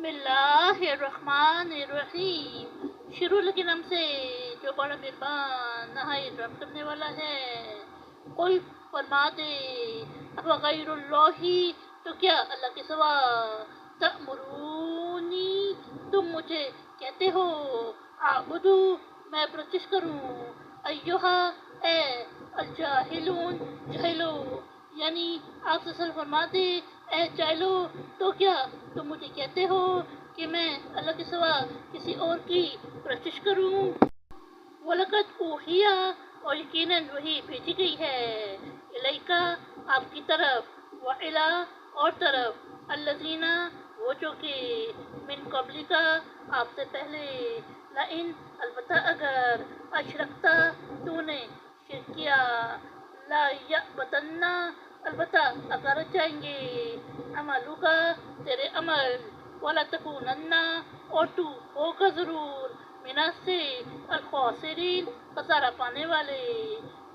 بسم اللہ الرحمن الرحیم، شروع کے نام سے جو بڑا مہربان نہایت رحم کرنے والا ہے۔ قل فرما دے، غیر اللہ، تو کیا اللہ کے سوا تأمرونی، تم مجھے کہتے ہو، اعبدو، میں پرستش کروں، ایہا، اے الجاہلون، جہلو، یعنی آپ سے فرما دے، اے جاہلو، تو کیا تم مجھے کہتے ہو کہ میں اللہ کے سوا کسی اور کی پرستش کروں؟ وَلَقَدْ أُوحِیَ، اور یقیناً وہی بھیجی گئی ہے، الیکا، آپ کی طرف، وَإِلَىٰ، اور طرف، الَّذِينَ، وہ جو کہ من قبلک، آپ سے پہلے، لئن، البتہ اگر، اشرکتا، تو نے شرک کیا، لَیَحْبَطَنَّ، البتہ اکارت جائیں گے، عملک، تیرے عمل، وَلَتَکُونَنَّ، اور تو ہوگا ضرور، من سے الخاسرین، خسارہ پانے والے،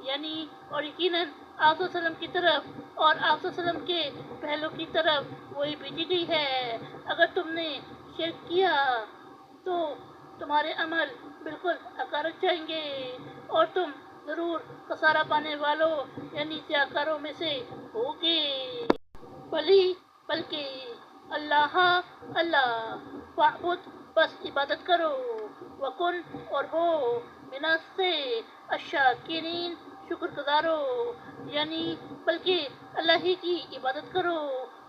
یعنی اور یقیناً آپ صلی اللہ علیہ وسلم کی طرف اور آپ صلی اللہ علیہ وسلم کے پہلوں کی طرف وہی بھیجی گئی ہے، اگر تم نے شرک کیا تو تمہارے عمل بالکل اکارت جائیں گے اور تم ضرور خسارہ پانے والوں یعنی سیاکاروں میں سے ہوگے۔ بلکہ اللہ، فاعبد، بس عبادت کرو، وکن، اور ہو، من سے الشاکرین، شکر گزارو، یعنی بلکہ اللہ ہی کی عبادت کرو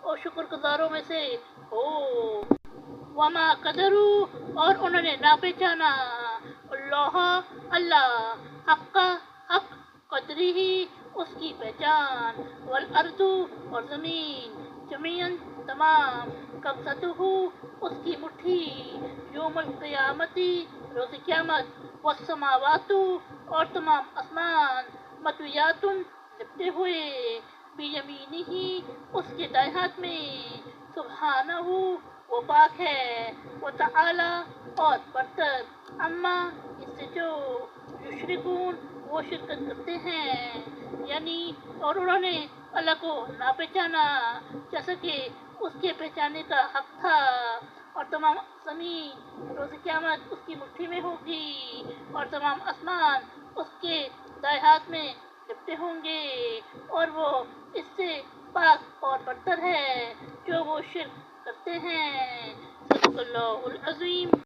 اور شکر گزاروں میں سے ہو۔ وما قدروا، اور انہوں نے نہ پہچانا، اللہ، حق قدری ہی، اس کی پہچان، والارض، اور زمین، جمیعاً، تمام، قبضتہ، اس کی مٹھی، یوم القیامت، روز قیامت، والسماوات، اور تمام آسمان، مطویات، لپٹے ہوئے، بیمینہ، اس کے دائیں ہاتھ میں، سبحانہ، وہ پاک ہے، وتعالی، اور برتر، عما، اس سے جو یشرکون، وہ شرکت کرتے ہیں، یعنی اور انہوں نے اللہ کو نہ پہچانا جیسا کہ اس کے پہچانے کا حق تھا، اور تمام زمین روز قیامت اس کی مٹھی میں ہوگی اور تمام آسمان اس کے دائیں ہاتھ میں لپٹے ہوں گے، اور وہ اس سے پاک اور برتر ہے جو وہ شرک کرتے ہیں۔ صدق اللہ العظیم۔